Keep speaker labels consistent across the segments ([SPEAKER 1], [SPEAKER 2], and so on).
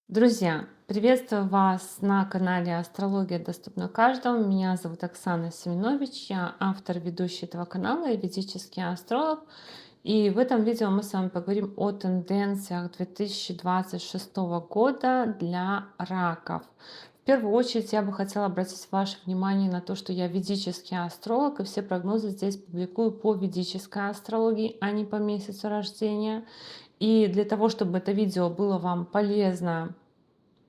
[SPEAKER 1] Друзья, приветствую вас на канале Астрология доступна каждому. Меня зовут Оксана Семенович, я автор, ведущий этого канала и ведический астролог. И в этом видео мы с вами поговорим о тенденциях 2026 года для раков. В первую очередь я бы хотела обратить ваше внимание на то, что я ведический астролог, и все прогнозы здесь публикую по ведической астрологии, а не по месяцу рождения. И для того, чтобы это видео было вам полезно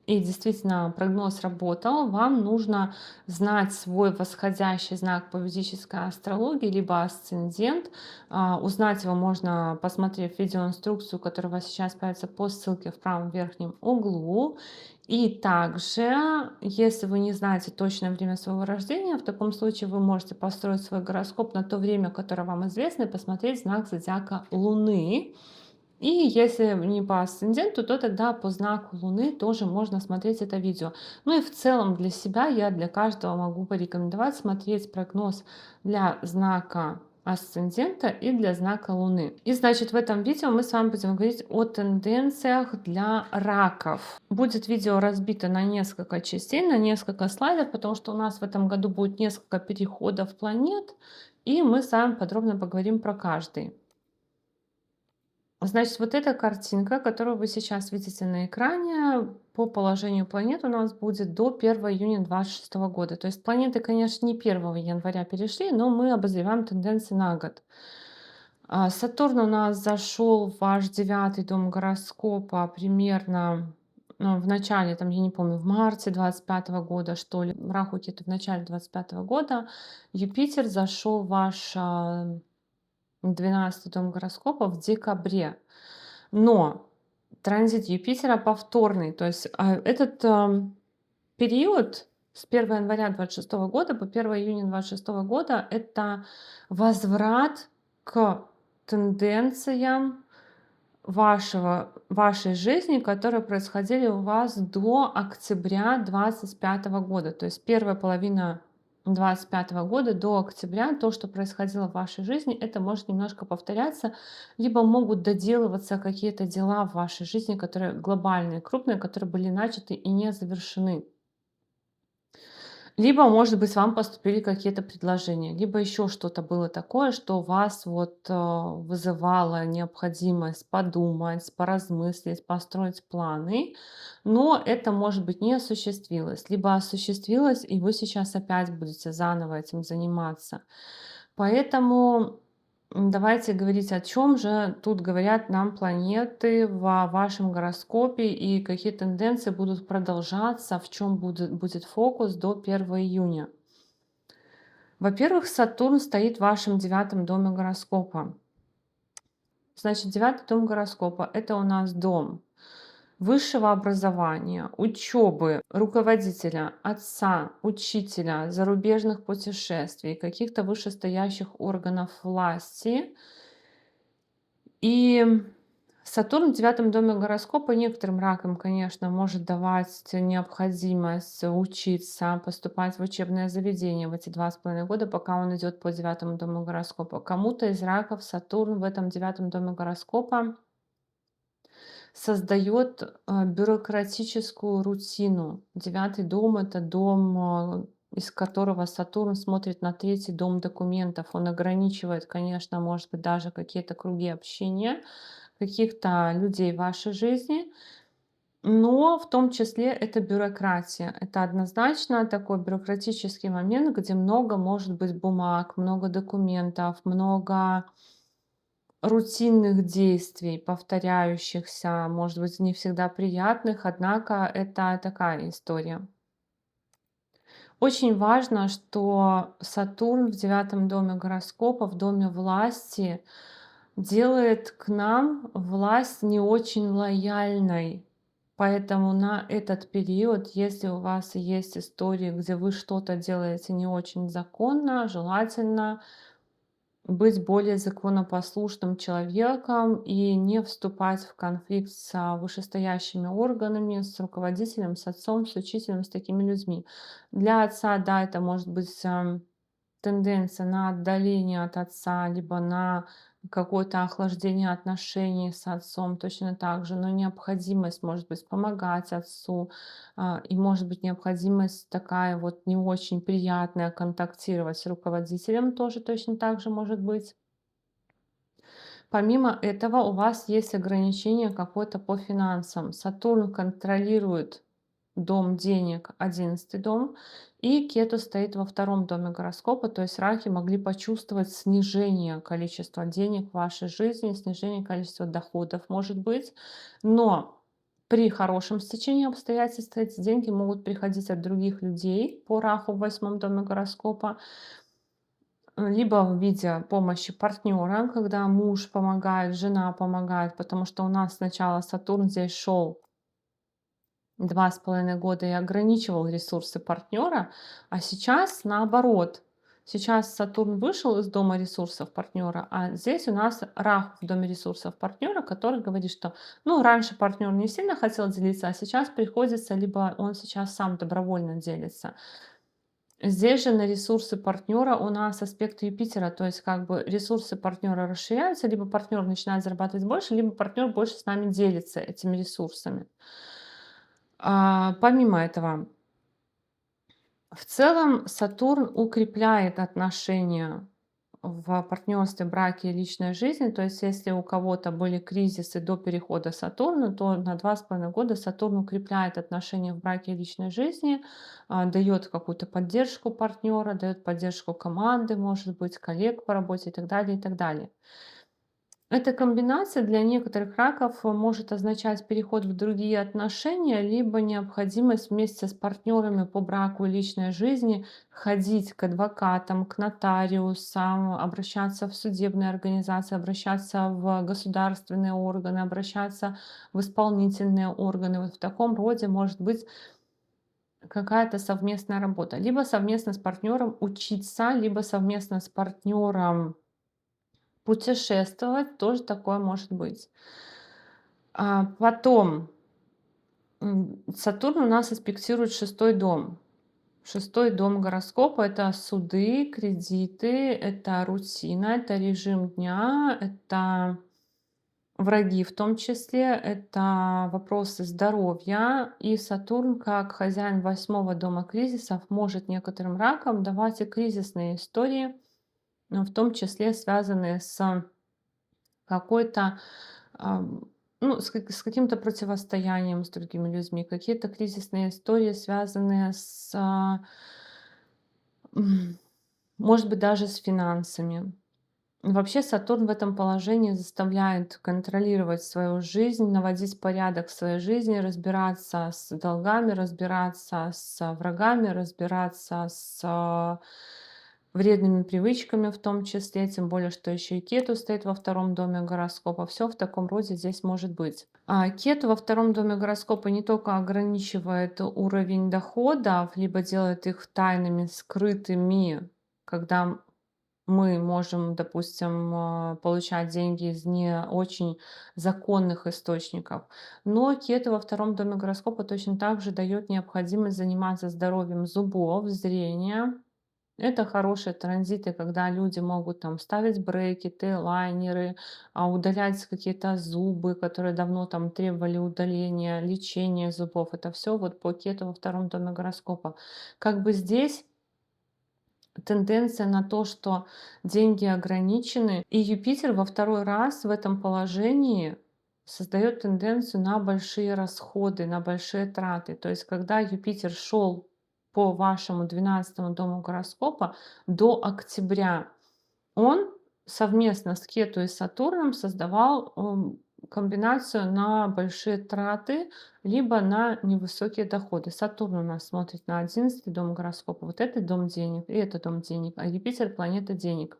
[SPEAKER 1] и действительно прогноз работал, вам нужно знать свой восходящий знак по ведической астрологии, либо асцендент. Узнать его можно, посмотрев видеоинструкцию, которая у вас сейчас появится по ссылке в правом верхнем углу. И также, если вы не знаете точное время своего рождения, в таком случае вы можете построить свой гороскоп на то время, которое вам известно, и посмотреть знак зодиака Луны. И если не по асценденту, то тогда по знаку Луны тоже можно смотреть это видео. Ну и в целом для себя я для каждого могу порекомендовать смотреть прогноз для знака асцендента и для знака Луны. И значит, в этом видео мы с вами будем говорить о тенденциях для раков. Будет видео разбито на несколько частей, на несколько слайдов, потому что у нас в этом году будет несколько переходов планет, и мы с вами подробно поговорим про каждый. Значит, вот эта картинка, которую вы сейчас видите на экране, по положению планет у нас будет до 1 июня 2026 года. То есть планеты, конечно, не 1 января перешли, но мы обозреваем тенденции на год. Сатурн у нас зашел в ваш 9-й дом гороскопа примерно в начале, там, я не помню, в марте 25 года, что ли. Раху Кету в начале 25 года. Юпитер зашел в ваш 12-й дом гороскопа в декабре. Но транзит Юпитера повторный. То есть этот период с 1 января 26 года по 1 июня 26 года это возврат к тенденциям вашей жизни, которые происходили у вас до октября 25 года. То есть первая половина 25 года до октября, то, что происходило в вашей жизни, это может немножко повторяться, либо могут доделываться какие-то дела в вашей жизни, которые глобальные, крупные, которые были начаты и не завершены. Либо, может быть, вам поступили какие-то предложения, либо еще что-то было такое, что вас вызывало необходимость подумать, поразмыслить, построить планы, но это, может быть, не осуществилось, либо осуществилось, и вы сейчас опять будете заново этим заниматься. Поэтому давайте говорить, о чем же тут говорят нам планеты во вашем гороскопе и какие тенденции будут продолжаться, в чем будет фокус до 1 июня. Во-первых, Сатурн стоит в вашем 9-м доме гороскопа. Значит, 9-й дом гороскопа — это у нас дом высшего образования, учебы, руководителя, отца, учителя, зарубежных путешествий, каких-то вышестоящих органов власти. И Сатурн в 9-м доме гороскопа некоторым ракам, конечно, может давать необходимость учиться, поступать в учебное заведение в эти 2,5 года, пока он идет по 9-му дому гороскопа. Кому-то из раков Сатурн в этом 9-м доме гороскопа создает бюрократическую рутину. 9-й дом — это дом, из которого Сатурн смотрит на 3-й дом документов. Он ограничивает, конечно, может быть, даже какие-то круги общения каких-то людей в вашей жизни, но в том числе это бюрократия. Это однозначно такой бюрократический момент, где много может быть бумаг, много документов, много рутинных действий, повторяющихся, может быть, не всегда приятных, однако это такая история. Очень важно, что Сатурн в 9-м доме гороскопа, в доме власти, делает к нам власть не очень лояльной. Поэтому на этот период, если у вас есть истории, где вы что-то делаете не очень законно, желательно быть более законопослушным человеком и не вступать в конфликт с вышестоящими органами, с руководителем, с отцом, с учителем, с такими людьми. Для отца, да, это может быть тенденция на отдаление от отца, либо на какое-то охлаждение отношений с отцом точно так же, но необходимость, может быть, помогать отцу, и, может быть, необходимость такая вот не очень приятная контактировать с руководителем тоже точно так же может быть. Помимо этого у вас есть ограничение какое-то по финансам. Сатурн контролирует дом денег, 11 дом, и Кету стоит во втором доме гороскопа, то есть раки могли почувствовать снижение количества денег в вашей жизни, снижение количества доходов может быть, но при хорошем стечении обстоятельств эти деньги могут приходить от других людей по Раху в восьмом доме гороскопа, либо в виде помощи партнера, когда муж помогает, жена помогает, потому что у нас сначала Сатурн здесь шел 2,5 года и ограничивал ресурсы партнера, а сейчас наоборот. Сейчас Сатурн вышел из дома ресурсов партнера, а здесь у нас Раху в доме ресурсов партнера, который говорит, что ну, раньше партнер не сильно хотел делиться, а сейчас приходится, либо он сейчас сам добровольно делится. Здесь же на ресурсы партнера у нас аспект Юпитера, то есть как бы ресурсы партнера расширяются, либо партнер начинает зарабатывать больше, либо партнер больше с нами делится этими ресурсами. Помимо этого, в целом Сатурн укрепляет отношения в партнерстве, браке и личной жизни. То есть если у кого-то были кризисы до перехода Сатурна, то на 2,5 года Сатурн укрепляет отношения в браке и личной жизни, дает какую-то поддержку партнера, дает поддержку команды, может быть, коллег по работе и так далее, и так далее. Эта комбинация для некоторых раков может означать переход в другие отношения, либо необходимость вместе с партнерами по браку и личной жизни ходить к адвокатам, к нотариусам, обращаться в судебные организации, обращаться в государственные органы, обращаться в исполнительные органы. Вот в таком роде может быть какая-то совместная работа. Либо совместно с партнером учиться, либо совместно с партнером путешествовать, тоже такое может быть. Потом, Сатурн у нас аспектирует шестой дом. Шестой дом гороскопа — это суды, кредиты, это рутина, это режим дня, это враги в том числе, это вопросы здоровья. И Сатурн, как хозяин восьмого дома кризисов, может некоторым ракам давать и кризисные истории, в том числе связанные с какой-то, ну, с каким-то противостоянием с другими людьми, какие-то кризисные истории, связанные с, м, может быть, даже с финансами. Вообще Сатурн в этом положении заставляет контролировать свою жизнь, наводить порядок в своей жизни, разбираться с долгами, разбираться с врагами, разбираться с вредными привычками в том числе, тем более, что еще и Кету стоит во втором доме гороскопа. Все в таком роде здесь может быть. Кету во втором доме гороскопа не только ограничивает уровень доходов, либо делает их тайными, скрытыми, когда мы можем, допустим, получать деньги из не очень законных источников. Но Кету во втором доме гороскопа точно так же дает необходимость заниматься здоровьем зубов, зрения. Это хорошие транзиты, когда люди могут там ставить брекеты, лайнеры, удалять какие-то зубы, которые давно там требовали удаления, лечения зубов. Это все вот по Кету во втором доме гороскопа. Как бы здесь тенденция на то, что деньги ограничены, и Юпитер во второй раз в этом положении создает тенденцию на большие расходы, на большие траты. То есть, когда Юпитер шел по вашему 12 дому гороскопа до октября, он совместно с Кету и Сатурном создавал комбинацию на большие траты, либо на невысокие доходы. Сатурн у нас смотрит на 11 дом гороскопа. Вот это дом денег, и это дом денег. А Юпитер — планета денег.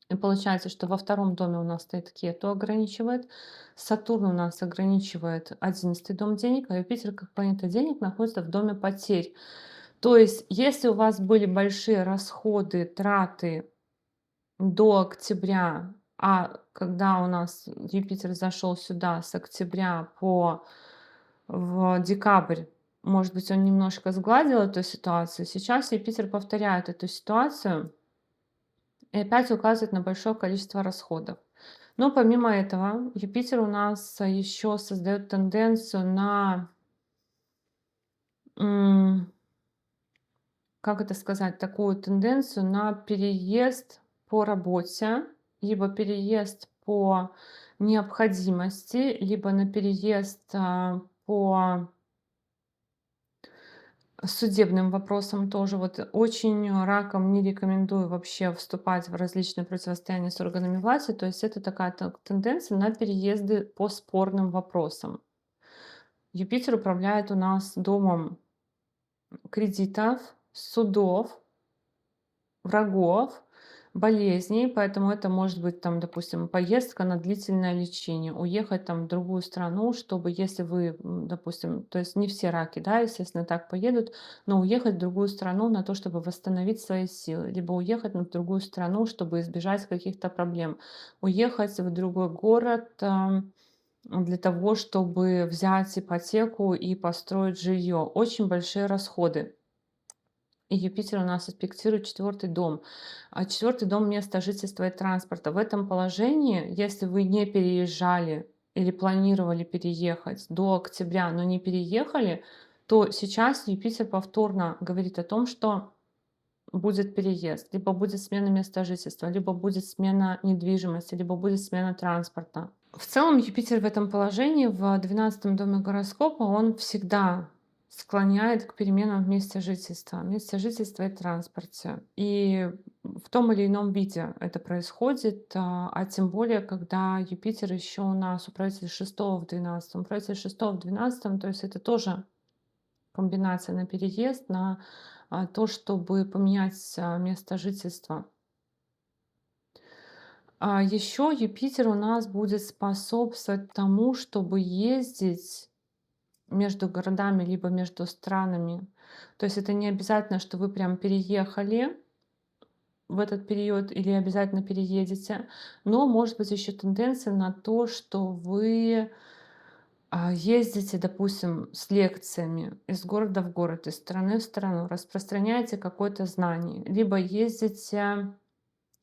[SPEAKER 1] И получается, что во втором доме у нас стоит Кету, ограничивает. Сатурн у нас ограничивает 11 дом денег, а Юпитер, как планета денег, находится в доме потерь. То есть, если у вас были большие расходы, траты до октября, а когда у нас Юпитер зашел сюда с октября по в декабрь, может быть, он немножко сгладил эту ситуацию. Сейчас Юпитер повторяет эту ситуацию, и опять указывает на большое количество расходов. Но помимо этого, Юпитер у нас еще создает тенденцию на, м, как это сказать, такую тенденцию на переезд по работе, либо переезд по необходимости, либо на переезд по судебным вопросам тоже. Вот очень раком не рекомендую вообще вступать в различные противостояния с органами власти. То есть это такая тенденция на переезды по спорным вопросам. Юпитер управляет у нас домом кредитов, судов, врагов, болезней, поэтому это может быть там, допустим, поездка на длительное лечение, уехать там в другую страну, чтобы, если вы, допустим, то есть не все раки, да, естественно, так поедут, но уехать в другую страну на то, чтобы восстановить свои силы, либо уехать в другую страну, чтобы избежать каких-то проблем, уехать в другой город, для того, чтобы взять ипотеку и построить жилье. Очень большие расходы. И Юпитер у нас аспектирует четвертый дом. А четвертый дом — место жительства и транспорта. В этом положении, если вы не переезжали или планировали переехать до октября, но не переехали, то сейчас Юпитер повторно говорит о том, что будет переезд, либо будет смена места жительства, либо будет смена недвижимости, либо будет смена транспорта. В целом Юпитер в этом положении, в 12-м доме гороскопа, он всегда склоняет к переменам в месте жительства и транспорте. И в том или ином виде это происходит, а тем более, когда Юпитер еще у нас управитель 6 в 12, управитель 6 в 12, то есть это тоже комбинация на переезд, на то, чтобы поменять место жительства. А еще Юпитер у нас будет способствовать тому, чтобы ездить между городами, либо между странами. То есть это не обязательно, что вы прям переехали в этот период или обязательно переедете, но может быть еще тенденция на то, что вы ездите, допустим, с лекциями из города в город, из страны в страну, распространяете какое-то знание, либо ездите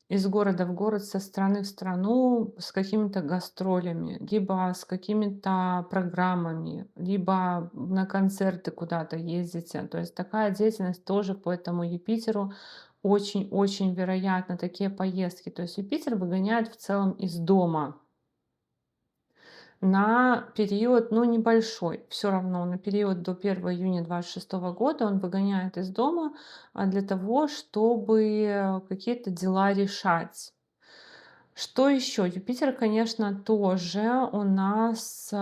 [SPEAKER 1] из города в город, со страны в страну с какими-то гастролями, либо с какими-то программами, либо на концерты куда-то ездите. То есть такая деятельность тоже по этому Юпитеру очень-очень вероятно, такие поездки. То есть Юпитер выгоняет в целом из дома на период, ну, небольшой, все равно на период до 1 июня 26 года он выгоняет из дома для того, чтобы какие-то дела решать. Что еще? Юпитер, конечно, тоже у нас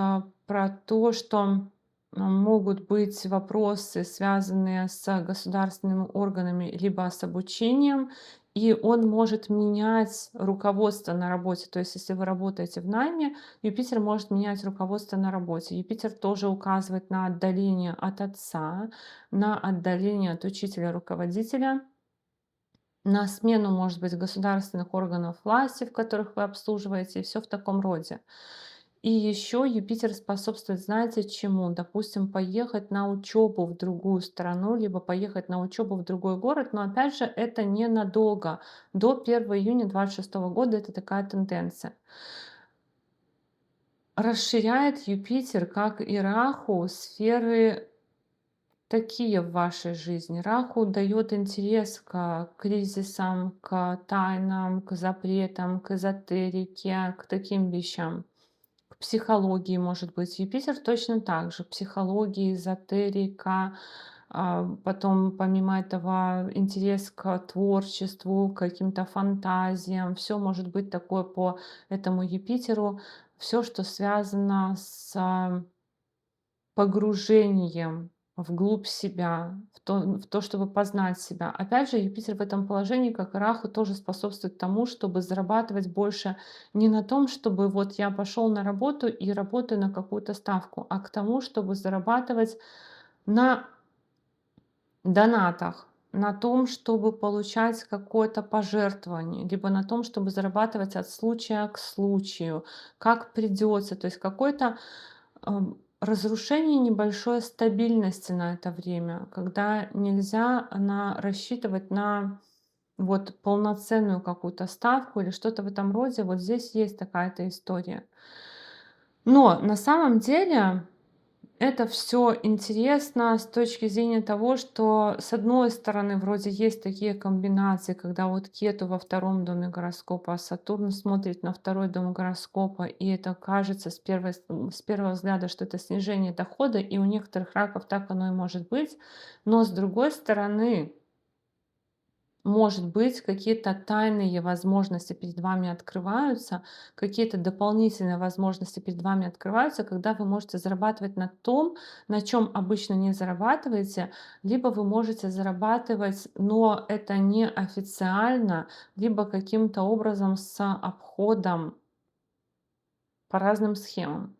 [SPEAKER 1] про то, что могут быть вопросы, связанные с государственными органами, либо с обучением, и он может менять руководство на работе. То есть, если вы работаете в найме, Юпитер может менять руководство на работе. Юпитер тоже указывает на отдаление от отца, на отдаление от учителя-руководителя, на смену, может быть, государственных органов власти, в которых вы обслуживаете, и все в таком роде. И еще Юпитер способствует, знаете, чему? Допустим, поехать на учебу в другую страну, либо поехать на учебу в другой город, но опять же это ненадолго. До 1 июня 26 года это такая тенденция. Расширяет Юпитер, как и Раху, сферы такие в вашей жизни. Раху дает интерес к кризисам, к тайнам, к запретам, к эзотерике, к таким вещам. К психологии, может быть. Юпитер точно так же. Психология, эзотерика, потом, помимо этого, интерес к творчеству, к каким-то фантазиям. Все может быть такое по этому Юпитеру. Все, что связано с погружением вглубь себя, в то, чтобы познать себя. Опять же, Юпитер в этом положении, как и Раху, тоже способствует тому, чтобы зарабатывать больше не на том, чтобы вот я пошел на работу и работаю на какую-то ставку, а к тому, чтобы зарабатывать на донатах, на том, чтобы получать какое-то пожертвование, либо на том, чтобы зарабатывать от случая к случаю, как придется, то есть какой-то разрушение небольшой стабильности на это время, когда нельзя рассчитывать на вот полноценную какую-то ставку или что-то в этом роде. Вот здесь есть такая-то история. Но на самом деле это все интересно с точки зрения того, что, с одной стороны, вроде есть такие комбинации, когда вот Кету во втором доме гороскопа, а Сатурн смотрит на второй дом гороскопа, и это кажется с первого взгляда, что это снижение дохода, и у некоторых раков так оно и может быть. Но с другой стороны, может быть, какие-то тайные возможности перед вами открываются, какие-то дополнительные возможности перед вами открываются, когда вы можете зарабатывать на том, на чем обычно не зарабатываете, либо вы можете зарабатывать, но это не официально, либо каким-то образом с обходом по разным схемам.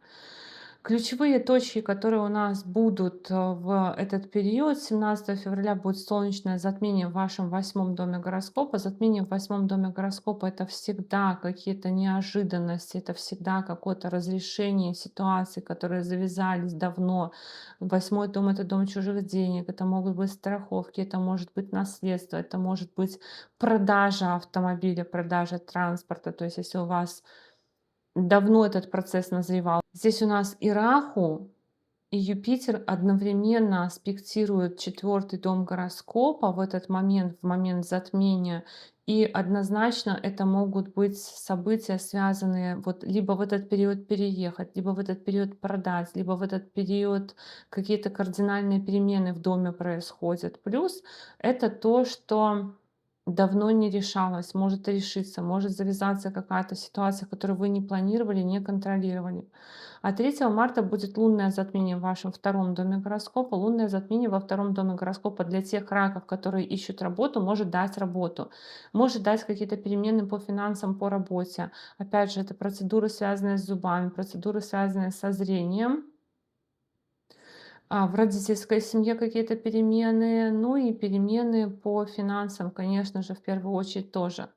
[SPEAKER 1] Ключевые точки, которые у нас будут в этот период, 17 февраля будет солнечное затмение в вашем восьмом доме гороскопа. Затмение в восьмом доме гороскопа — это всегда какие-то неожиданности, это всегда какое-то разрешение ситуаций, которые завязались давно. Восьмой дом — это дом чужих денег, это могут быть страховки, это может быть наследство, это может быть продажа автомобиля, продажа транспорта. То есть если у вас давно этот процесс назревал. Здесь у нас и Раху, и Юпитер одновременно аспектируют четвертый дом гороскопа в этот момент, в момент затмения. И однозначно это могут быть события, связанные вот либо в этот период переехать, либо в этот период продать, либо в этот период какие-то кардинальные перемены в доме происходят. Плюс это то, что давно не решалось, может решиться, может завязаться какая-то ситуация, которую вы не планировали, не контролировали. А 3 марта будет лунное затмение в вашем втором доме гороскопа. Лунное затмение во втором доме гороскопа для тех раков, которые ищут работу, может дать работу, может дать какие-то перемены по финансам, по работе. Опять же, это процедуры, связанные с зубами, процедуры, связанные со зрением. В родительской семье какие-то перемены, ну и перемены по финансам, конечно же, в первую очередь тоже.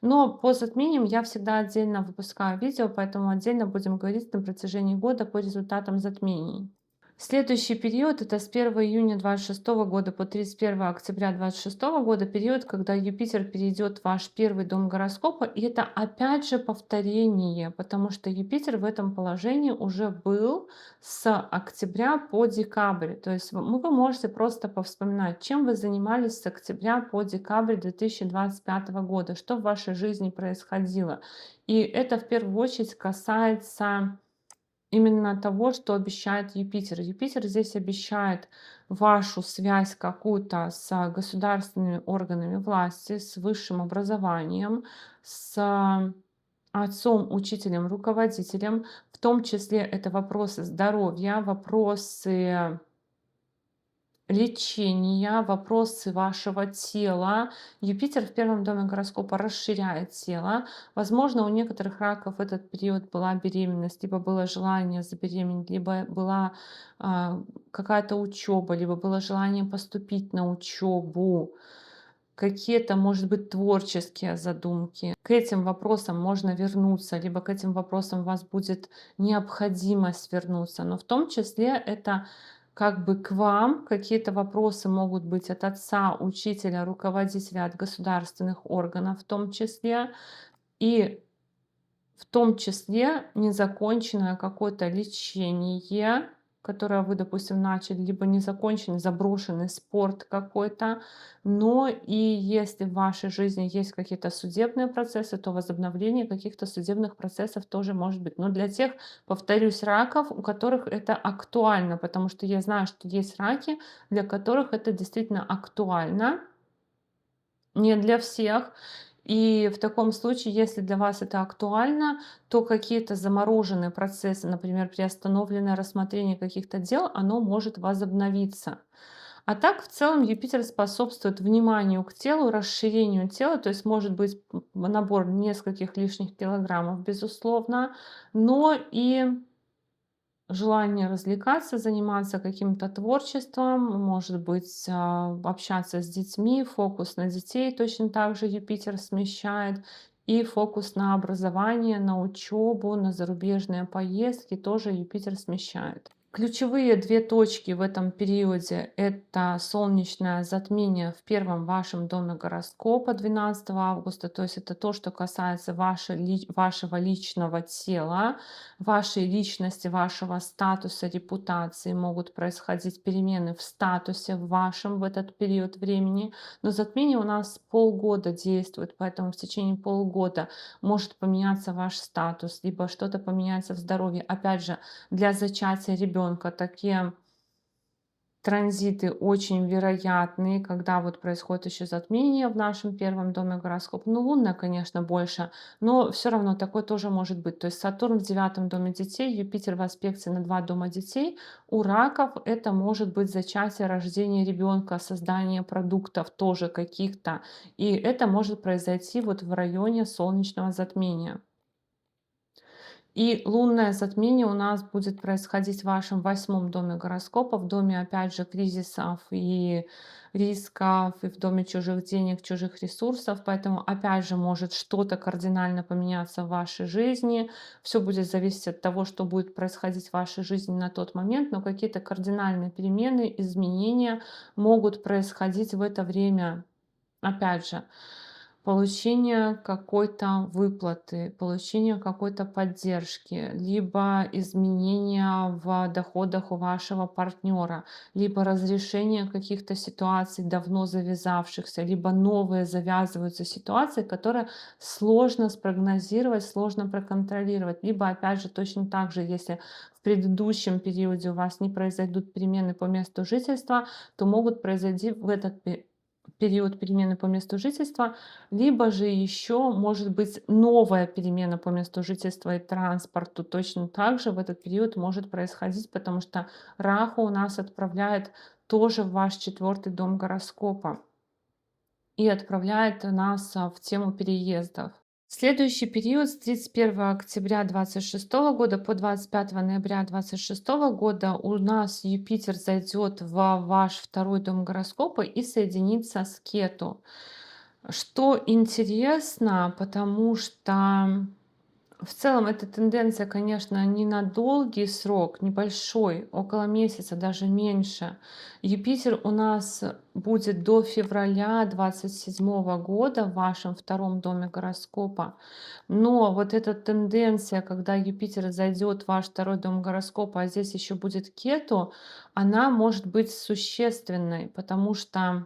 [SPEAKER 1] Но по затмениям я всегда отдельно выпускаю видео, поэтому отдельно будем говорить на протяжении года по результатам затмений. Следующий период — это с 1 июня 26 года по 31 октября 26 года, период, когда Юпитер перейдет в ваш первый дом гороскопа. И это опять же повторение, потому что Юпитер в этом положении уже был с октября по декабрь. То есть вы можете просто повспоминать, чем вы занимались с октября по декабрь 2025 года, что в вашей жизни происходило. И это в первую очередь касается именно того, что обещает Юпитер. Юпитер здесь обещает вашу связь какую-то с государственными органами власти, с высшим образованием, с отцом, учителем, руководителем. В том числе это вопросы здоровья, вопросы лечения, вопросы вашего тела. Юпитер в первом доме гороскопа расширяет тело. Возможно, у некоторых раков в этот период была беременность, либо было желание забеременеть, либо была какая-то учеба, либо было желание поступить на учебу. Какие-то, может быть, творческие задумки. К этим вопросам можно вернуться, либо к этим вопросам у вас будет необходимость вернуться. Но в том числе это как бы к вам какие-то вопросы могут быть от отца, учителя, руководителя, от государственных органов в том числе. И в том числе незаконченное какое-то лечение, которое вы, допустим, начали, либо незаконченный, заброшенный спорт какой-то. Но и если в вашей жизни есть какие-то судебные процессы, то возобновление каких-то судебных процессов тоже может быть. Но для тех, повторюсь, раков, у которых это актуально, потому что я знаю, что есть раки, для которых это действительно актуально, не для всех. И в таком случае, если для вас это актуально, то какие-то замороженные процессы, например, приостановленное рассмотрение каких-то дел, оно может возобновиться. А так, в целом, Юпитер способствует вниманию к телу, расширению тела, то есть может быть набор нескольких лишних килограммов, безусловно, но и желание развлекаться, заниматься каким-то творчеством, может быть, общаться с детьми, фокус на детей точно так же Юпитер смещает, и фокус на образование, на учебу, на зарубежные поездки тоже Юпитер смещает. Ключевые две точки в этом периоде — это солнечное затмение в первом вашем доме гороскопа 12 августа. То есть это то, что касается вашего личного тела, вашей личности, вашего статуса, репутации. Могут происходить перемены в статусе в вашем в этот период времени. Но затмение у нас полгода действует, поэтому в течение полугода может поменяться ваш статус, либо что-то поменяется в здоровье. Опять же, для зачатия ребенка такие транзиты очень вероятные, когда вот происходит еще затмение в нашем первом доме гороскопа. Ну, лунное, конечно, больше, но все равно такое тоже может быть. То есть Сатурн в девятом доме детей, Юпитер в аспекте на 2 дома детей. У раков это может быть зачатие, рождение ребенка, создание продуктов тоже каких-то. И это может произойти вот в районе солнечного затмения. И лунное затмение у нас будет происходить в вашем 8 доме гороскопа, в доме, опять же, кризисов и рисков, и в доме чужих денег, чужих ресурсов. Поэтому, опять же, может что-то кардинально поменяться в вашей жизни. Все будет зависеть от того, что будет происходить в вашей жизни на тот момент, но какие-то кардинальные перемены, изменения могут происходить в это время. Опять же, получение какой-то выплаты, получение какой-то поддержки, либо изменения в доходах у вашего партнера, либо разрешение каких-то ситуаций давно завязавшихся, либо новые завязываются ситуации, которые сложно спрогнозировать, сложно проконтролировать. Либо, опять же, точно так же, если в предыдущем периоде у вас не произойдут перемены по месту жительства, то могут произойти в этот период перемены по месту жительства, либо же еще может быть новая перемена по месту жительства и транспорту. Точно так же в этот период может происходить, потому что Раху у нас отправляет тоже в ваш 4-й дом гороскопа и отправляет нас в тему переездов. Следующий период с 31 октября 2026 года по 25 ноября 2026 года у нас Юпитер зайдет в ваш 2-й дом гороскопа и соединится с Кету. Что интересно, потому что в целом эта тенденция, конечно, не на долгий срок, небольшой, около месяца, даже меньше. Юпитер у нас будет до февраля 27 года в вашем 2-м доме гороскопа. Но вот эта тенденция, когда Юпитер зайдет в ваш 2-й дом гороскопа, а здесь еще будет Кету, она может быть существенной, потому что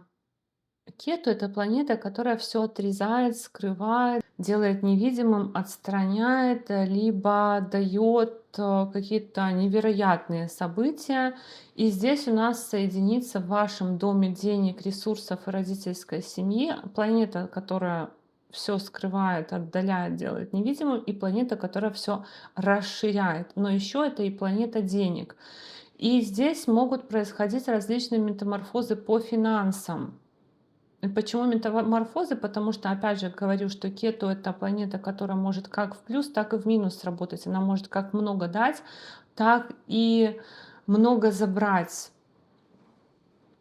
[SPEAKER 1] Кету — это планета, которая все отрезает, скрывает, делает невидимым, отстраняет, либо дает какие-то невероятные события. И здесь у нас соединится в вашем доме денег, ресурсов и родительской семьи планета, которая все скрывает, отдаляет, делает невидимым, и планета, которая все расширяет. Но еще это и планета денег. И здесь могут происходить различные метаморфозы по финансам. И почему метаморфозы? Потому что, опять же, говорю, что Кету — это планета, которая может как в плюс, так и в минус работать. Она может как много дать, так и много забрать.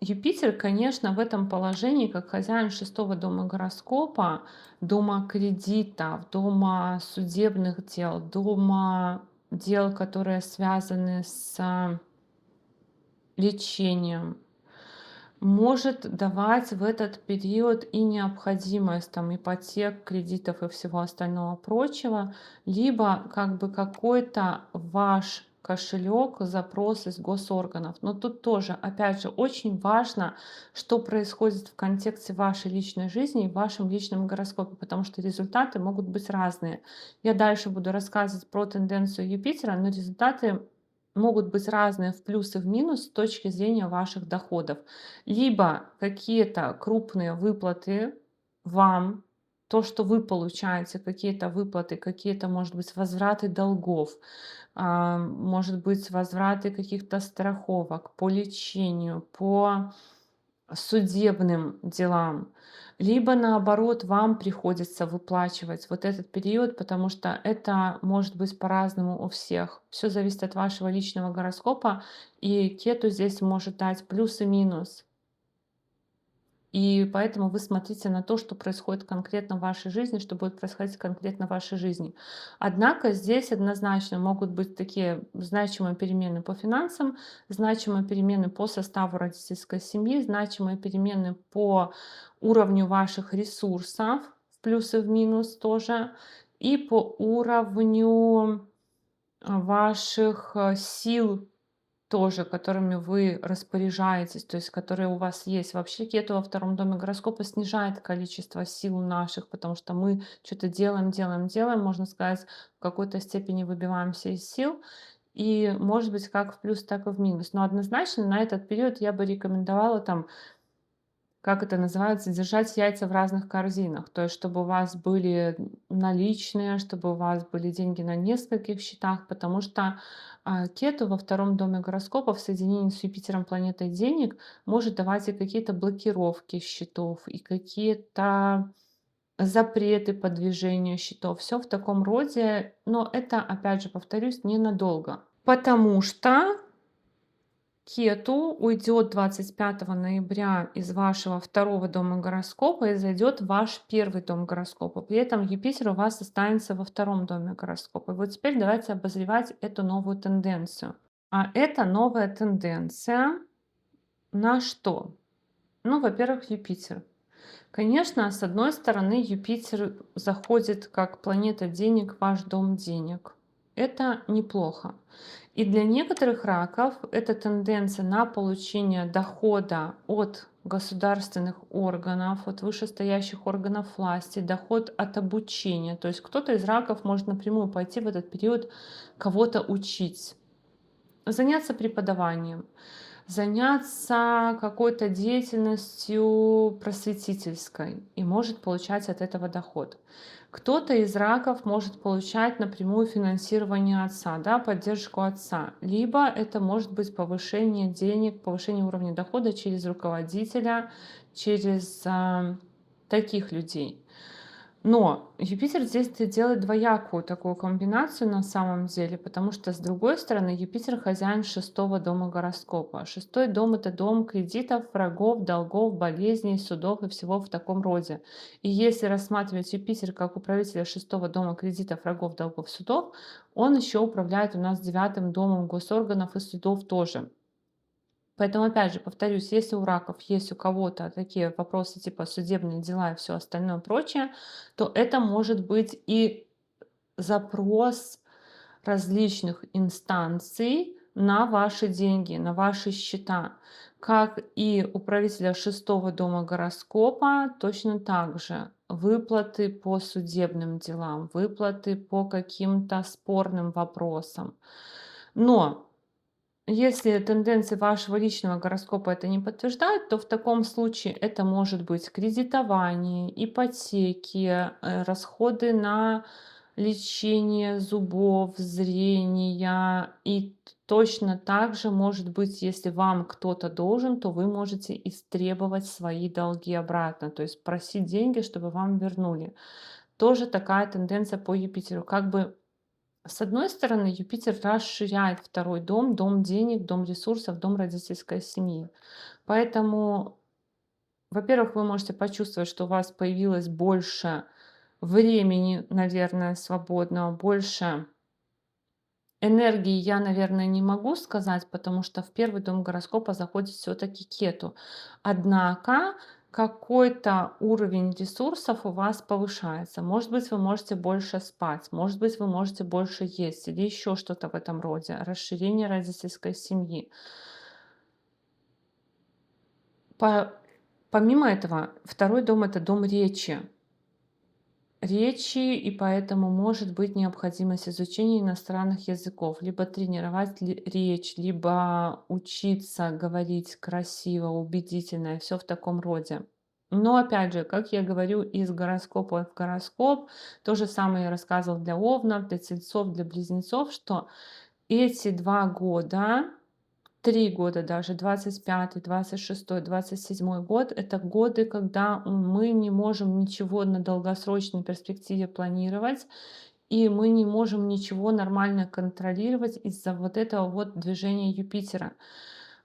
[SPEAKER 1] Юпитер, конечно, в этом положении, как хозяин 6-го дома гороскопа, дома кредитов, дома судебных дел, дома дел, которые связаны с лечением, может давать в этот период и необходимость там ипотек, кредитов и всего остального прочего, либо как бы какой-то ваш кошелек, запрос из госорганов. Но тут тоже, опять же, очень важно, что происходит в контексте вашей личной жизни и в вашем личном гороскопе, потому что результаты могут быть разные. Я дальше буду рассказывать про тенденцию Юпитера, но результаты могут быть разные в плюс и в минус с точки зрения ваших доходов. Либо какие-то крупные выплаты вам, то, что вы получаете, какие-то выплаты, какие-то, может быть, возвраты долгов, может быть, возвраты каких-то страховок по лечению, по судебным делам, либо наоборот вам приходится выплачивать вот этот период, потому что это может быть по-разному у всех. Все зависит от вашего личного гороскопа, и Кету здесь может дать плюс и минус. И поэтому вы смотрите на то, что происходит конкретно в вашей жизни, что будет происходить конкретно в вашей жизни. Однако здесь однозначно могут быть такие значимые перемены по финансам, значимые перемены по составу родительской семьи, значимые перемены по уровню ваших ресурсов, в плюс и в минус тоже, и по уровню ваших сил тоже, которыми вы распоряжаетесь, то есть которые у вас есть. Вообще кету во втором доме гороскопа снижает количество сил наших, потому что мы что-то делаем, делаем, делаем, можно сказать, в какой-то степени выбиваемся из сил. И может быть как в плюс, так и в минус. Но однозначно на этот период я бы рекомендовала там, как это называется, держать яйца в разных корзинах. То есть, чтобы у вас были наличные, чтобы у вас были деньги на нескольких счетах, потому что Кету во втором доме гороскопа в соединении с Юпитером, планетой денег, может давать и какие-то блокировки счетов, и какие-то запреты по движению счетов. Все в таком роде, но это, опять же, повторюсь, ненадолго. Потому что Кету уйдет 25 ноября из вашего второго дома гороскопа и зайдет в ваш первый дом гороскопа. При этом Юпитер у вас останется во втором доме гороскопа. И вот теперь давайте обозревать эту новую тенденцию. А это новая тенденция на что? Ну, во-первых, Юпитер. Конечно, с одной стороны, Юпитер заходит как планета денег в ваш дом денег. Это неплохо. И для некоторых раков эта тенденция на получение дохода от государственных органов, от вышестоящих органов власти, доход от обучения. То есть кто-то из раков может напрямую пойти в этот период кого-то учить, заняться преподаванием, заняться какой-то деятельностью просветительской и может получать от этого доход. Кто-то из раков может получать напрямую финансирование отца, да, поддержку отца. Либо это может быть повышение денег, повышение уровня дохода через руководителя, через таких людей. Но Юпитер здесь делает двоякую такую комбинацию на самом деле, потому что, с другой стороны, Юпитер хозяин шестого дома гороскопа. Шестой дом — это дом кредитов, врагов, долгов, болезней, судов и всего в таком роде. И если рассматривать Юпитер как управителя шестого дома кредитов, врагов, долгов, судов, он еще управляет у нас девятым домом госорганов и судов тоже. Поэтому, опять же, повторюсь, если у раков есть у кого-то такие вопросы типа судебные дела и все остальное прочее, то это может быть и запрос различных инстанций на ваши деньги, на ваши счета. Как и управителя шестого дома гороскопа, точно так же выплаты по судебным делам, выплаты по каким-то спорным вопросам. Но если тенденции вашего личного гороскопа это не подтверждают, то в таком случае это может быть кредитование, ипотеки, расходы на лечение зубов, зрения. И точно так же может быть, если вам кто-то должен, то вы можете истребовать свои долги обратно, то есть просить деньги, чтобы вам вернули. Тоже такая тенденция по Юпитеру. Как бы с одной стороны, Юпитер расширяет второй дом, дом денег, дом ресурсов, дом родительской семьи. Поэтому, во-первых, вы можете почувствовать, что у вас появилось больше времени, наверное, свободного, больше энергии я, наверное, не могу сказать, потому что в первый дом гороскопа заходит все-таки Кету. Однако какой-то уровень ресурсов у вас повышается. Может быть, вы можете больше спать, может быть, вы можете больше есть или еще что-то в этом роде. Расширение родительской семьи. Помимо этого, второй дом — это дом речи, и поэтому может быть необходимость изучения иностранных языков, либо тренировать речь, либо учиться говорить красиво, убедительно, и все в таком роде. Но опять же, как я говорю, из гороскопа в гороскоп, то же самое я рассказывала для овнов, для тельцов, для близнецов, что эти 2 года, 3 года даже, 25-й, 26-й, 27-й год — это годы, когда мы не можем ничего на долгосрочной перспективе планировать, и мы не можем ничего нормально контролировать из-за вот этого вот движения Юпитера.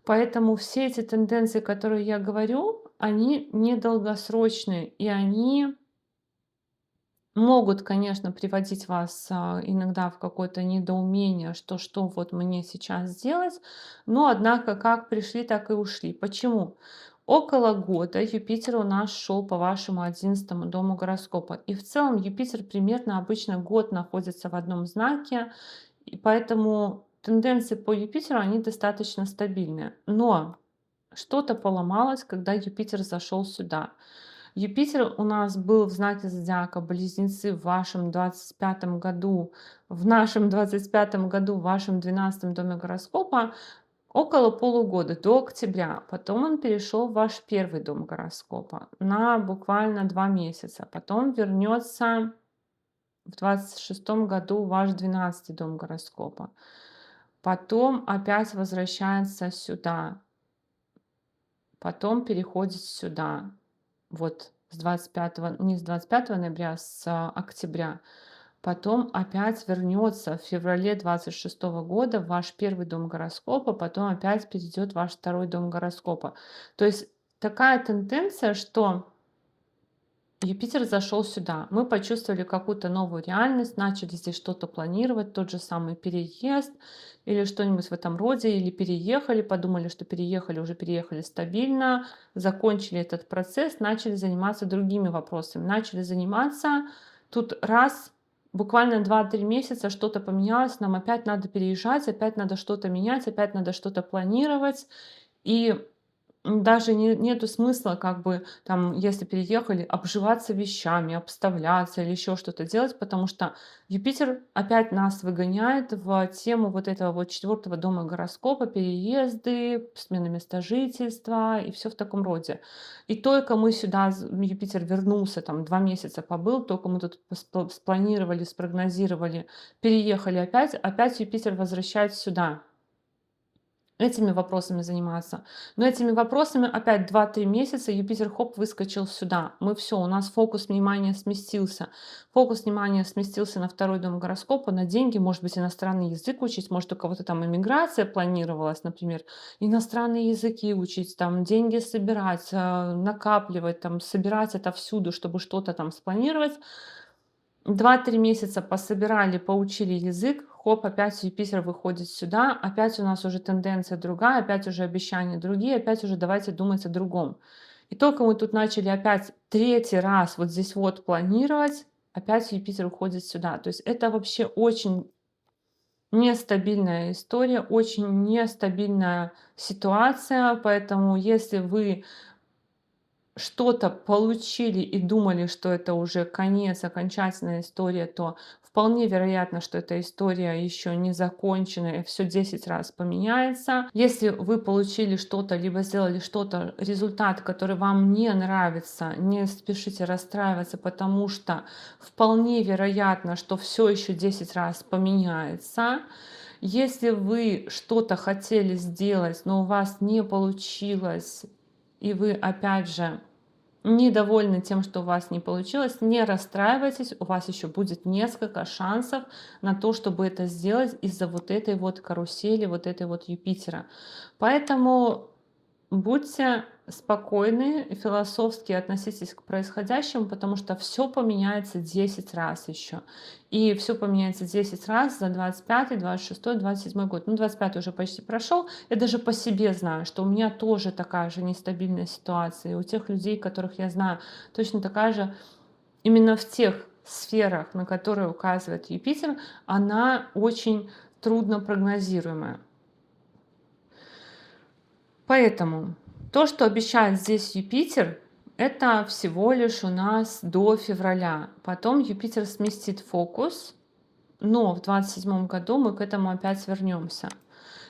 [SPEAKER 1] Поэтому все эти тенденции, которые я говорю, они недолгосрочные, и они могут, конечно, приводить вас иногда в какое-то недоумение, что вот мне сейчас сделать, но однако как пришли, так и ушли. Почему? Около года Юпитер у нас шел по вашему 11 дому гороскопа. И в целом Юпитер примерно обычно год находится в одном знаке, и поэтому тенденции по Юпитеру, они достаточно стабильные. Но что-то поломалось, когда Юпитер зашел сюда. Юпитер у нас был в знаке зодиака Близнецы в вашем 25 году, в нашем 25 году, в вашем 12 доме гороскопа около полугода, до октября. Потом он перешел в ваш первый дом гороскопа на буквально 2 месяца. Потом вернется в 26 году в ваш 12 дом гороскопа. Потом опять возвращается сюда. Потом переходит сюда. Вот с 25, не с 25 ноября, а с октября. Потом опять вернется в феврале 26 года в ваш первый дом гороскопа, потом опять перейдет в ваш второй дом гороскопа. То есть такая тенденция, что Юпитер зашел сюда. Мы почувствовали какую-то новую реальность, начали здесь что-то планировать, тот же самый переезд или что-нибудь в этом роде, или переехали, подумали, что переехали, уже переехали стабильно, закончили этот процесс, начали заниматься другими вопросами, начали заниматься тут раз, буквально 2-3 месяца что-то поменялось, нам опять надо переезжать, опять надо что-то менять, опять надо что-то планировать. И даже нету смысла, как бы, там, если переехали, обживаться вещами, обставляться или еще что-то делать, потому что Юпитер опять нас выгоняет в тему вот этого вот 4 дома гороскопа, переезды, смена места жительства и все в таком роде. И только мы сюда, Юпитер вернулся, там 2 месяца побыл, только мы тут спланировали, спрогнозировали, переехали опять Юпитер возвращает сюда этими вопросами заниматься. Но этими вопросами опять 2-3 месяца Юпитер хоп выскочил сюда. Мы все, у нас фокус внимания сместился. Фокус внимания сместился на второй дом гороскопа, на деньги, может быть, иностранный язык учить, может, у кого-то там иммиграция планировалась, например, иностранные языки учить, там деньги собирать, накапливать, там собирать отовсюду, чтобы что-то там спланировать. 2-3 месяца пособирали, поучили язык, хоп, опять Юпитер выходит сюда, опять у нас уже тенденция другая, опять уже обещания другие, опять уже давайте думать о другом. И только мы тут начали опять третий раз вот здесь вот планировать, опять Юпитер уходит сюда. То есть это вообще очень нестабильная история, очень нестабильная ситуация, поэтому если вы что-то получили и думали, что это уже конец, окончательная история, то вполне вероятно, что эта история еще не закончена и все 10 раз поменяется. Если вы получили что-то, либо сделали что-то, результат, который вам не нравится, не спешите расстраиваться, потому что вполне вероятно, что все еще 10 раз поменяется. Если вы что-то хотели сделать, но у вас не получилось, и вы опять же недовольны тем, что у вас не получилось, не расстраивайтесь, у вас еще будет несколько шансов на то, чтобы это сделать из-за вот этой вот карусели, вот этой вот Юпитера. Поэтому будьте спокойны, философски относитесь к происходящему, потому что все поменяется 10 раз еще. И все поменяется 10 раз за 25, 26, 27 год. Ну, 25 уже почти прошел. Я даже по себе знаю, что у меня тоже такая же нестабильная ситуация. И у тех людей, которых я знаю, точно такая же именно в тех сферах, на которые указывает Юпитер, она очень трудно прогнозируемая. Поэтому то, что обещает здесь Юпитер, это всего лишь у нас до февраля. Потом Юпитер сместит фокус, но в 27 году мы к этому опять вернемся.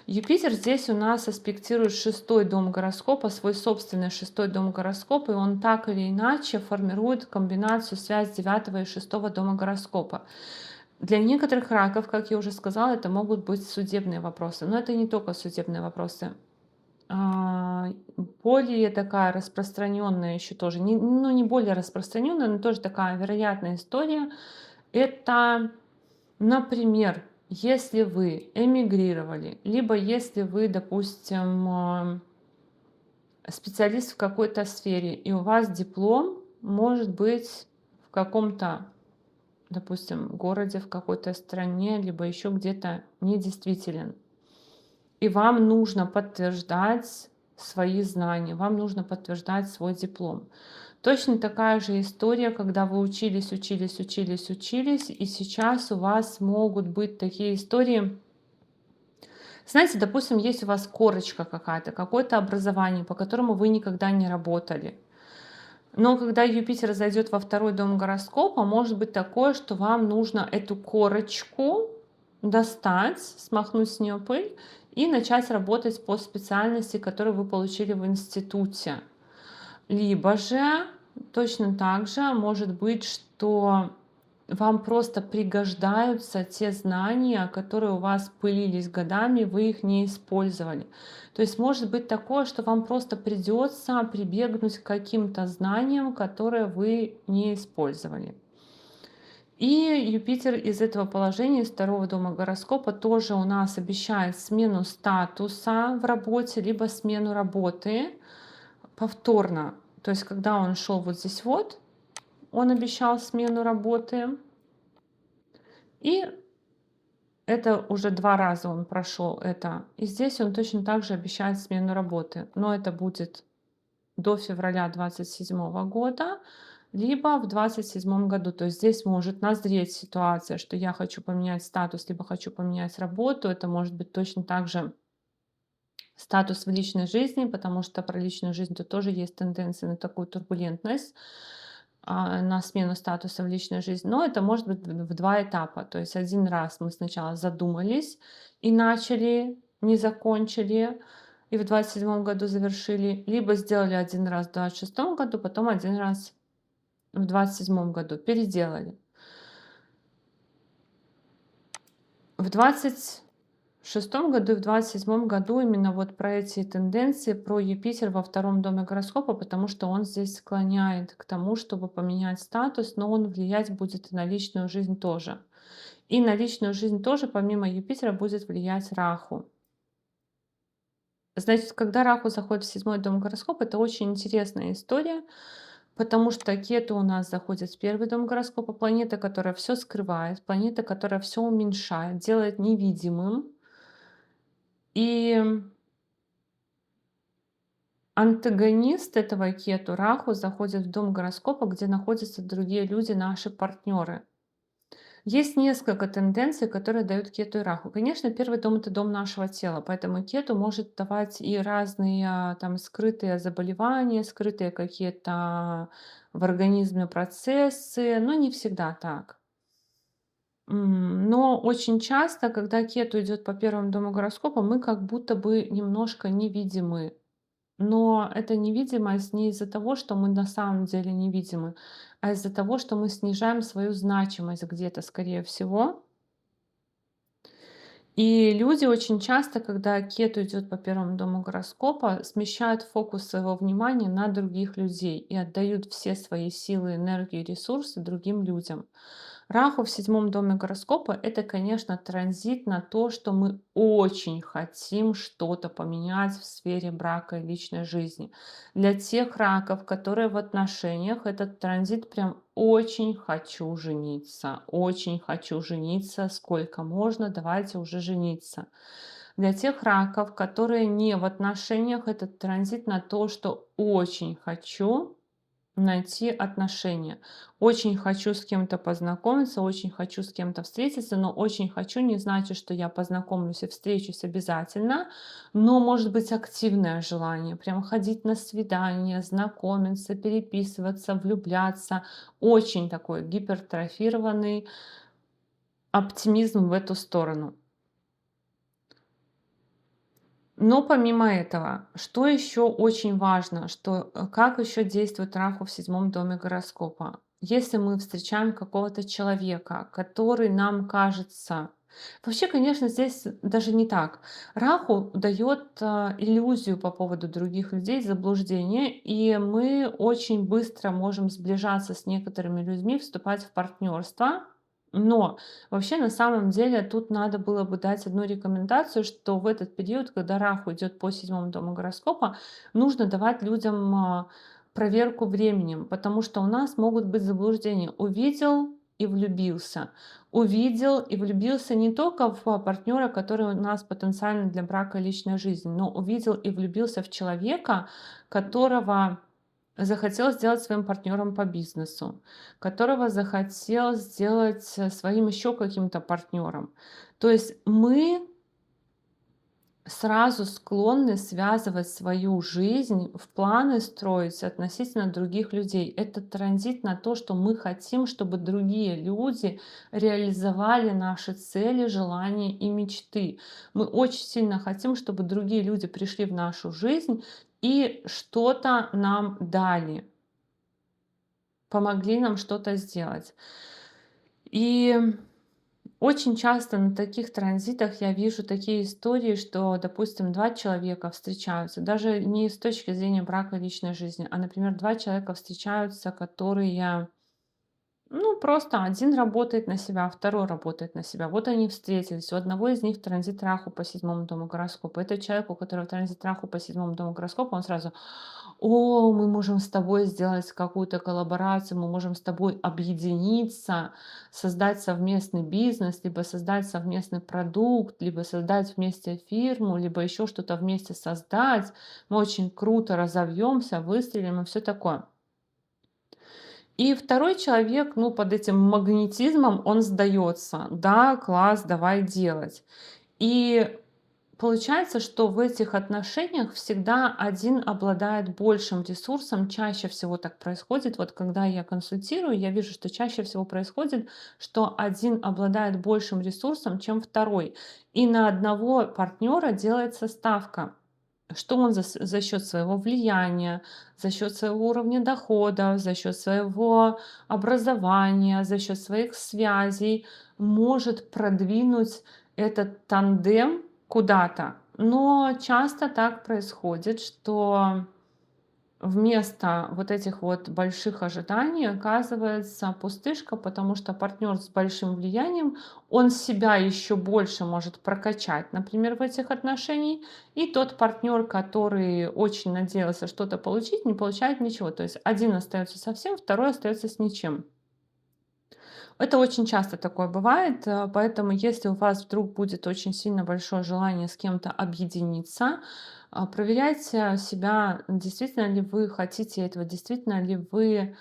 [SPEAKER 1] Юпитер здесь у нас аспектирует 6-й дом гороскопа, свой собственный 6-й дом гороскопа, и он так или иначе формирует комбинацию связь 9 и 6 дома гороскопа. Для некоторых раков, как я уже сказала, это могут быть судебные вопросы, но это не только судебные вопросы. Более такая распространенная еще тоже, ну не более распространенная, но тоже такая вероятная история. Это, например, если вы эмигрировали, либо если вы, допустим, специалист в какой-то сфере, и у вас диплом может быть в каком-то, допустим, городе, в какой-то стране, либо еще где-то недействителен. И вам нужно подтверждать свои знания, вам нужно подтверждать свой диплом. Точно такая же история, когда вы учились, учились, учились, учились, и сейчас у вас могут быть такие истории. Знаете, допустим, есть у вас корочка какая-то, какое-то образование, по которому вы никогда не работали. Но когда Юпитер зайдет во второй дом гороскопа, может быть такое, что вам нужно эту корочку достать, смахнуть с нее пыль и начать работать по специальности, которую вы получили в институте. Либо же точно так же может быть, что вам просто пригождаются те знания, которые у вас пылились годами, вы их не использовали. То есть может быть такое, что вам просто придется прибегнуть к каким-то знаниям, которые вы не использовали. И Юпитер из этого положения, из второго дома гороскопа, тоже у нас обещает смену статуса в работе, либо смену работы повторно. То есть когда он шел вот здесь вот, он обещал смену работы. И это уже 2 раза он прошел это. И здесь он точно так же обещает смену работы. Но это будет до февраля 27 года, либо в 27 году. То есть здесь может назреть ситуация, что я хочу поменять статус, либо хочу поменять работу. Это может быть точно так же статус в личной жизни, потому что про личную жизнь тут тоже есть тенденция на такую турбулентность, на смену статуса в личной жизни. Но это может быть в 2 этапа. То есть один раз мы сначала задумались и начали, не закончили, и в 27 году завершили, либо сделали один раз в 26 году, потом один раз в 27 году переделали. В 26 году и в 27 году именно вот про эти тенденции, про Юпитер во втором доме гороскопа, потому что он здесь склоняет к тому, чтобы поменять статус, но он влиять будет и на личную жизнь тоже. И на личную жизнь тоже, помимо Юпитера, будет влиять Раху. Значит, когда Раху заходит в 7 дом гороскопа, это очень интересная история, потому что Кету у нас заходит в 1 дом гороскопа, планета, которая все скрывает, планета, которая все уменьшает, делает невидимым. И антагонист этого Кету, Раху, заходит в дом гороскопа, где находятся другие люди, наши партнеры. Есть несколько тенденций, которые дают Кету и Раху. Конечно, 1 дом — это дом нашего тела, поэтому Кету может давать и разные там скрытые заболевания, скрытые какие-то в организме процессы, но не всегда так. Но очень часто, когда Кету идет по 1 дому гороскопа, мы как будто бы немножко невидимы. Но эта невидимость не из-за того, что мы на самом деле невидимы, а из-за того, что мы снижаем свою значимость где-то, скорее всего. И люди очень часто, когда Кету идет по 1 дому гороскопа, смещают фокус своего внимания на других людей и отдают все свои силы, энергию, ресурсы другим людям. Раху в 7 доме гороскопа — это, конечно, транзит на то, что мы очень хотим что-то поменять в сфере брака и личной жизни. Для тех раков, которые в отношениях, этот транзит прям очень хочу жениться, сколько можно, давайте уже жениться. Для тех раков, которые не в отношениях, этот транзит на то, что очень хочу найти отношения. Очень хочу с кем-то познакомиться, очень хочу с кем-то встретиться, но очень хочу не значит, что я познакомлюсь и встречусь обязательно, но может быть активное желание, прям ходить на свидания, знакомиться, переписываться, влюбляться. Очень такой гипертрофированный оптимизм в эту сторону. Но помимо этого, что еще очень важно, что как еще действует Раху в 7 доме гороскопа? Если мы встречаем какого-то человека, который нам кажется... Вообще, конечно, здесь даже не так. Раху дает иллюзию по поводу других людей, заблуждение, и мы очень быстро можем сближаться с некоторыми людьми, вступать в партнерство, Но вообще, на самом деле, тут надо было бы дать одну рекомендацию, что в этот период, когда Раху идет по седьмому дому гороскопа, нужно давать людям проверку временем, потому что у нас могут быть заблуждения. Увидел и влюбился. Увидел и влюбился не только в партнера, который у нас потенциально для брака и личной жизни, но увидел и влюбился в человека, которого захотел сделать своим партнером по бизнесу, которого захотел сделать своим еще каким-то партнером. То есть мы сразу склонны связывать свою жизнь, в планы строить относительно других людей. Это транзит на то, что мы хотим, чтобы другие люди реализовали наши цели, желания и мечты. Мы очень сильно хотим, чтобы другие люди пришли в нашу жизнь и что-то нам дали, помогли нам что-то сделать. И очень часто на таких транзитах я вижу такие истории, что, допустим, два человека встречаются, даже не с точки зрения брака и личной жизни, а, например, два человека встречаются, которые, ну, просто один работает на себя, второй работает на себя. Вот они встретились. У одного из них транзит Раху по седьмому дому гороскопа. Это человек, у которого транзит Раху по седьмому дому гороскопа, он сразу: о, мы можем с тобой сделать какую-то коллаборацию, мы можем с тобой объединиться, создать совместный бизнес, либо создать совместный продукт, либо создать вместе фирму, либо еще что-то вместе создать. Мы очень круто разовьемся, выстрелим и все такое. И второй человек, ну, под этим магнетизмом он сдается. Да, класс, давай делать. И получается, что в этих отношениях всегда один обладает большим ресурсом. Чаще всего так происходит. Вот когда я консультирую, я вижу, что чаще всего происходит, что один обладает большим ресурсом, чем второй. И на одного партнера делается ставка, что он за счет своего влияния, за счет своего уровня дохода, за счет своего образования, за счет своих связей может продвинуть этот тандем куда-то. Но часто так происходит, что вместо вот этих вот больших ожиданий оказывается пустышка, потому что партнер с большим влиянием, он себя еще больше может прокачать, например, в этих отношениях, и тот партнер, который очень надеялся что-то получить, не получает ничего. То есть один остается совсем, второй остается с ничем. Это очень часто такое бывает, поэтому если у вас вдруг будет очень сильно большое желание с кем-то объединиться, проверяйте себя, действительно ли вы хотите этого, действительно ли вы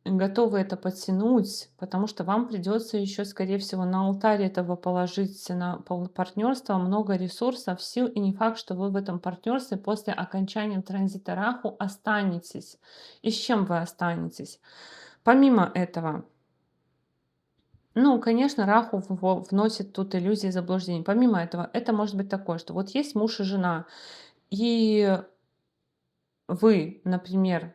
[SPEAKER 1] готовы это подтянуть, потому что вам придется еще, скорее всего, на алтарь этого положить на партнерство много ресурсов, сил, и не факт, что вы в этом партнерстве после окончания транзита Раху останетесь. И с чем вы останетесь? Помимо этого, ну, конечно, Раху вносит тут иллюзии заблуждений. Помимо этого, это может быть такое, что вот есть муж и жена, и вы, например,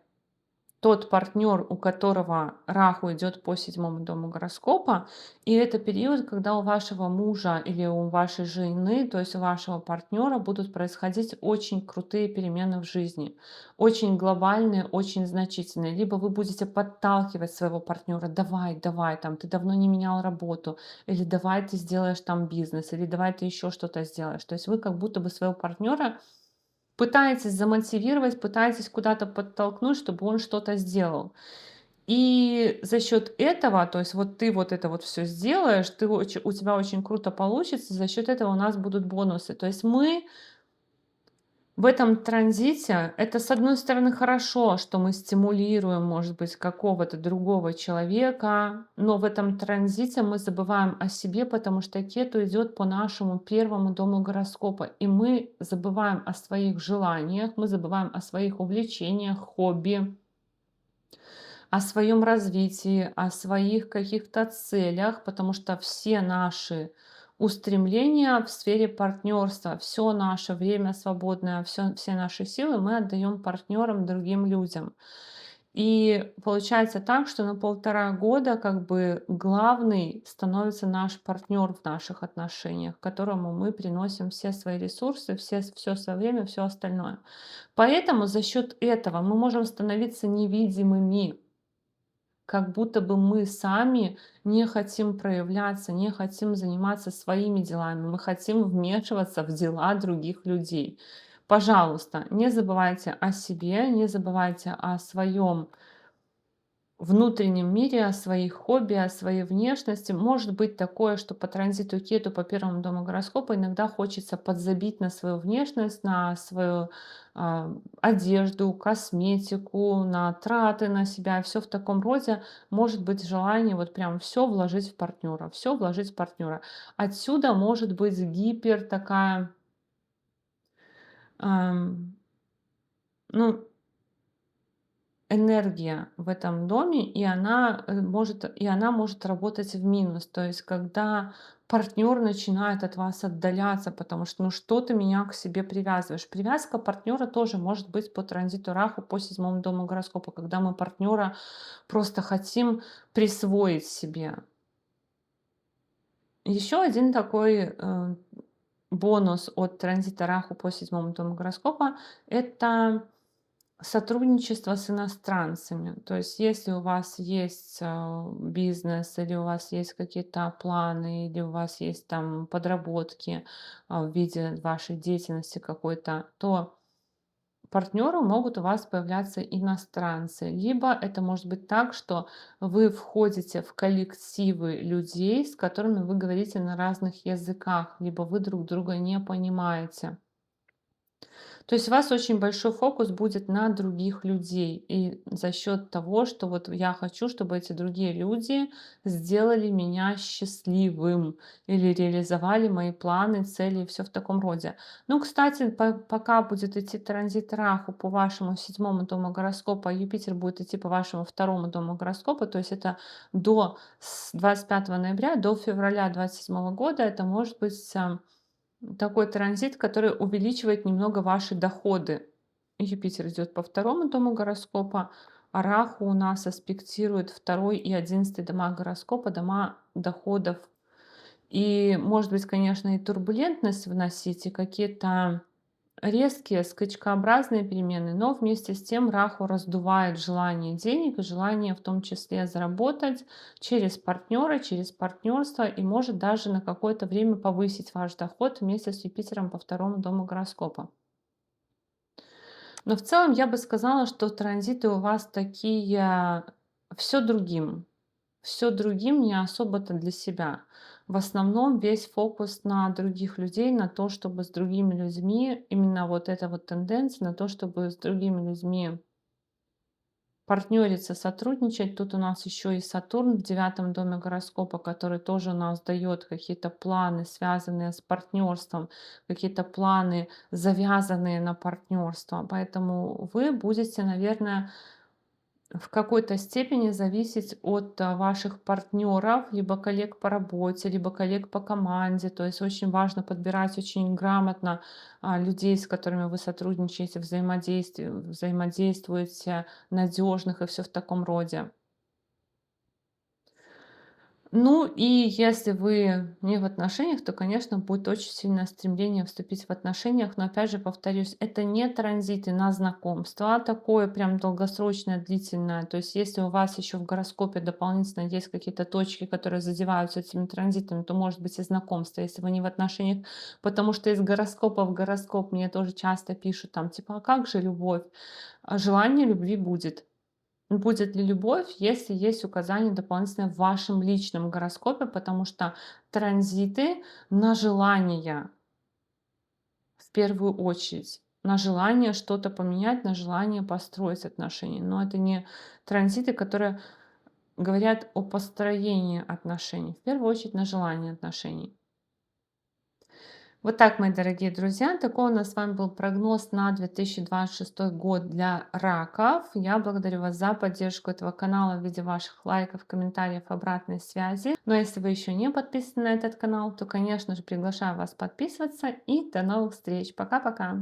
[SPEAKER 1] тот партнер, у которого Раху идет по седьмому дому гороскопа, и это период, когда у вашего мужа или у вашей жены, то есть у вашего партнера, будут происходить очень крутые перемены в жизни, очень глобальные, очень значительные. Либо вы будете подталкивать своего партнера: давай, давай, там, ты давно не менял работу, или давай ты сделаешь там бизнес, или давай ты еще что-то сделаешь. То есть вы как будто бы своего партнера пытаетесь замотивировать, пытаетесь куда-то подтолкнуть, чтобы он что-то сделал. И за счет этого, то есть вот ты вот это вот все сделаешь, у тебя очень круто получится, за счет этого у нас будут бонусы. То есть мы в этом транзите, это, с одной стороны, хорошо, что мы стимулируем, может быть, какого-то другого человека, но в этом транзите мы забываем о себе, потому что кету идет по нашему первому дому гороскопа, и мы забываем о своих желаниях, мы забываем о своих увлечениях, хобби, о своем развитии, о своих каких-то целях, потому что все наши устремления в сфере партнерства, все наше время свободное, все наши силы мы отдаем партнерам, другим людям. И получается так, что на 1,5 года как бы главный становится наш партнер в наших отношениях, которому мы приносим все свои ресурсы, все свое время, все остальное. Поэтому за счет этого мы можем становиться невидимыми. как будто бы мы сами не хотим проявляться, не хотим заниматься своими делами, мы хотим вмешиваться в дела других людей. Пожалуйста, не забывайте о себе, не забывайте о своем внутреннем мире, о своих хобби, о своей внешности. Может быть такое, что по транзиту Кету по первому дому гороскопа иногда хочется подзабить на свою внешность, на свою одежду, косметику, на траты на себя, все в таком роде. Может быть желание вот прям все вложить в партнера, все вложить в партнера. Отсюда может быть гипер такая, ам, ну, энергия в этом доме, и она может работать в минус. То есть, когда партнер начинает от вас отдаляться, потому что, ну что ты меня к себе привязываешь? Привязка партнера тоже может быть по транзиту Раху по седьмому дому гороскопа, когда мы партнера просто хотим присвоить себе. Еще один такой бонус от транзита Раху по седьмому дому гороскопа — это сотрудничество с иностранцами. То есть, если у вас есть бизнес, или у вас есть какие-то планы, или у вас есть там подработки в виде вашей деятельности какой-то, то партнеру могут у вас появляться иностранцы. Либо это может быть так, что вы входите в коллективы людей, с которыми вы говорите на разных языках, либо вы друг друга не понимаете. То есть у вас очень большой фокус будет на других людей. И за счет того, что вот я хочу, чтобы эти другие люди сделали меня счастливым или реализовали мои планы, цели и все в таком роде. Ну, кстати, пока будет идти транзит Раху по вашему седьмому дому гороскопа, а Юпитер будет идти по вашему второму дому гороскопа, то есть это до 25 ноября, до февраля 27 года, это может быть такой транзит, который увеличивает немного ваши доходы. Юпитер идет по второму дому гороскопа, а Раху у нас аспектирует второй и 11 дома гороскопа, дома доходов. И может быть, конечно, и турбулентность вносить, и какие-то резкие, скачкообразные перемены, но вместе с тем Раху раздувает желание денег и желание в том числе заработать через партнера, через партнерство и может даже на какое-то время повысить ваш доход вместе с Юпитером по второму дому гороскопа. Но в целом я бы сказала, что транзиты у вас такие все другим. Все другим, не особо-то для себя. В основном весь фокус на других людей, на то, чтобы с другими людьми, именно вот эта вот тенденция на то, чтобы с другими людьми партнериться, сотрудничать. Тут у нас еще и Сатурн в девятом доме гороскопа, который тоже у нас дает какие-то планы, связанные с партнерством, какие-то планы, завязанные на партнерство. Поэтому вы будете, наверное, в какой-то степени зависеть от ваших партнеров, либо коллег по работе, либо коллег по команде. То есть очень важно подбирать очень грамотно людей, с которыми вы сотрудничаете, взаимодействуете, надежных и все в таком роде. Ну и если вы не в отношениях, то, конечно, будет очень сильное стремление вступить в отношениях. Но опять же, повторюсь, это не транзиты на знакомство, а такое прям долгосрочное, длительное. То есть если у вас еще в гороскопе дополнительно есть какие-то точки, которые задеваются этими транзитами, то может быть и знакомство, если вы не в отношениях. Потому что из гороскопа в гороскоп мне тоже часто пишут там, типа, а как же любовь? А желание любви будет. Будет ли любовь, если есть указание дополнительное в вашем личном гороскопе, потому что транзиты на желание в первую очередь, на желание что-то поменять, на желание построить отношения. Но это не транзиты, которые говорят о построении отношений, в первую очередь на желание отношений. Вот так, мои дорогие друзья, такой у нас с вами был прогноз на 2026 год для раков. Я благодарю вас за поддержку этого канала в виде ваших лайков, комментариев, обратной связи. Но если вы еще не подписаны на этот канал, то, конечно же, приглашаю вас подписываться. И до новых встреч. Пока-пока.